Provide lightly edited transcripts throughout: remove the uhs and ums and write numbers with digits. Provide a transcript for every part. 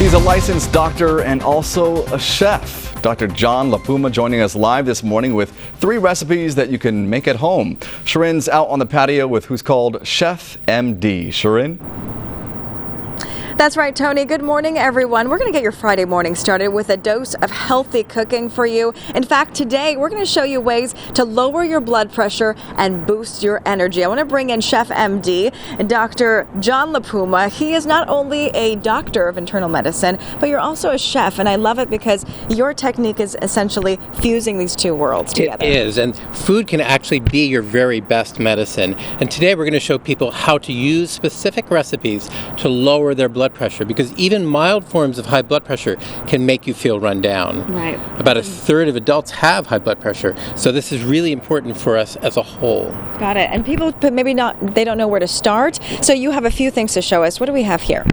He's a licensed doctor and also a chef. Dr. John Puma joining us live this morning with 3 recipes that you can make at home. Sharin's out on the patio with who's called ChefMD. Sharin? That's right, Tony. Good morning, everyone. We're going to get your Friday morning started with a dose of healthy cooking for you. In fact, today we're going to show you ways to lower your blood pressure and boost your energy. I want to bring in ChefMD, Dr. John Puma. He is not only a doctor of internal medicine, but you're also a chef, and I love it because your technique is essentially fusing these two worlds together. It is, and food can actually be your very best medicine. And today we're going to show people how to use specific recipes to lower their blood pressure, because even mild forms of high blood pressure can make you feel run down. Right. About a third of adults have high blood pressure, so this is really important for us as a whole. Got it. And people maybe they don't know where to start, so you have a few things to show us. What do we have here?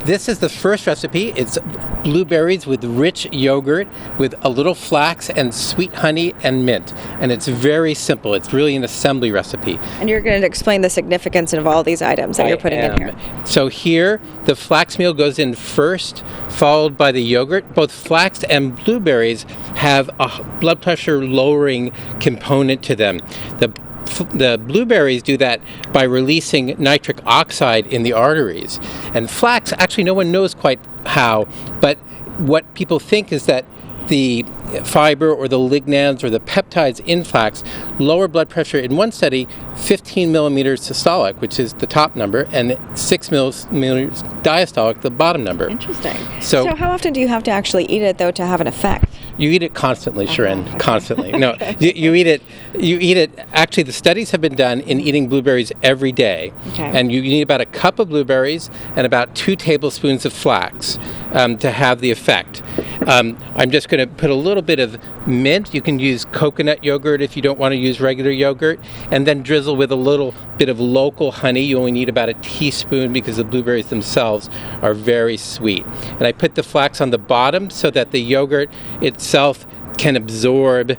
This is the first recipe. It's blueberries with rich yogurt with a little flax and sweet honey and mint, and it's very simple. It's really an assembly recipe. And you're going to explain the significance of all these items that you're putting in here. So here, the flax meal goes in first, followed by the yogurt. Both flax and blueberries have a blood pressure lowering component to them. The blueberries do that by releasing nitric oxide in the arteries. And flax, actually no one knows quite how, but what people think is that the fiber or the lignans or the peptides in flax lower blood pressure. In one study, 15 millimeters systolic, which is the top number, and 6 millimeters diastolic, the bottom number. Interesting. So how often do you have to actually eat it, though, to have an effect? You eat it constantly, Sharon, Okay. constantly. No, you eat it, actually the studies have been done in eating blueberries every day. Okay. And you need about a cup of blueberries and about 2 tablespoons of flax to have the effect. I'm just going to put a little bit of mint. You can use coconut yogurt if you don't want to use regular yogurt, and then drizzle with a little bit of local honey. You only need about a teaspoon because the blueberries themselves are very sweet. And I put the flax on the bottom so that the yogurt itself can absorb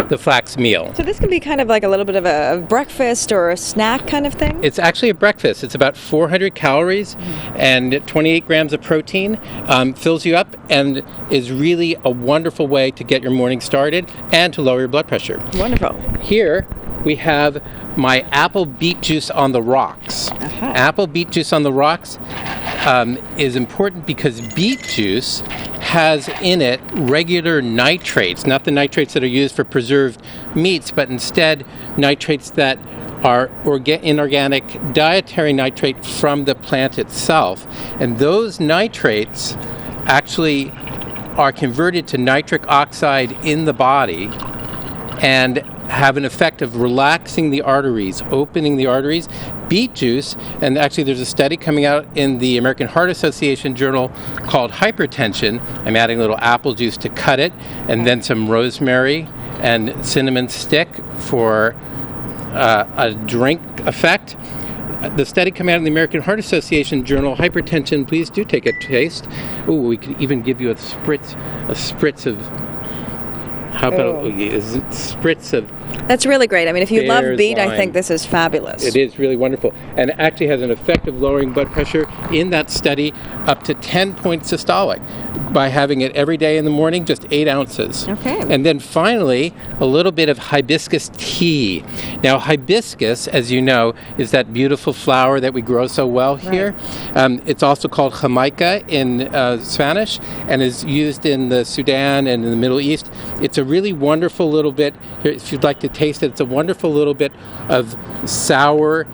the flax meal. So this can be kind of like a little bit of a breakfast or a snack kind of thing? It's actually a breakfast. It's about 400 calories and 28 grams of protein. Fills you up and is really a wonderful way to get your morning started and to lower your blood pressure. Wonderful. Here we have my apple beet juice on the rocks. Uh-huh. Apple beet juice on the rocks is important because beet juice has in it regular nitrates, not the nitrates that are used for preserved meats, but instead nitrates that are inorganic dietary nitrate from the plant itself. And those nitrates actually are converted to nitric oxide in the body and have an effect of relaxing the arteries, opening the arteries. Beet juice, and actually there's a study coming out in the American Heart Association journal called Hypertension. I'm adding a little apple juice to cut it, and then some rosemary and cinnamon stick for a drink effect. The study coming out in the American Heart Association journal, Hypertension, please do take a taste. Ooh, we could even give you a spritz of, how about a spritz of. That's really great. I mean, if you love beet, lime. I think this is fabulous. It is really wonderful, and it actually has an effect of lowering blood pressure in that study up to 10 points systolic by having it every day in the morning, just 8 ounces. Okay. And then finally, a little bit of hibiscus tea. Now, hibiscus, as you know, is that beautiful flower that we grow so well here. Right. It's also called Jamaica in Spanish, and is used in the Sudan and in the Middle East. It's a really wonderful little bit, if you'd like to taste it, it's a wonderful little bit of sour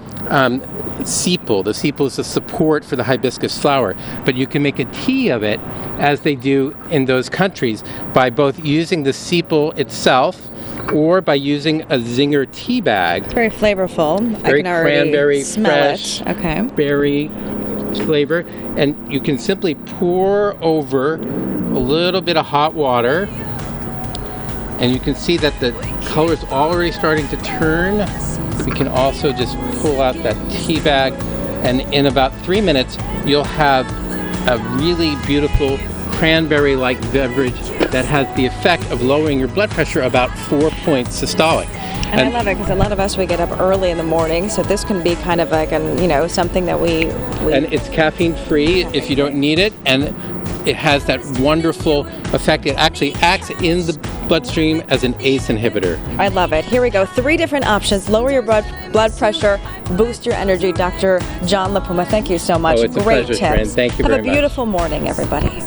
sepal. The sepal is the support for the hibiscus flower, but you can make a tea of it as they do in those countries by both using the sepal itself or by using a zinger tea bag. It's very flavorful. Very I can already cranberry, smell fresh, it. Okay. berry flavor, and you can simply pour over a little bit of hot water, and you can see that the color is already starting to turn. We can also just pull out that tea bag, and in about 3 minutes, you'll have a really beautiful cranberry-like beverage that has the effect of lowering your blood pressure about 4 points systolic. And I love it because a lot of us, we get up early in the morning, so this can be kind of like something that we And it's caffeine free if you don't need it, and it has that wonderful effect. It actually acts in the bloodstream as an ACE inhibitor. I love it. Here we go. 3 different options. Lower your blood pressure, boost your energy. Dr. John LaPuma, thank you so much. Oh, it's a Great pleasure, tips. Sharon. Thank you very much. Have a beautiful morning, everybody.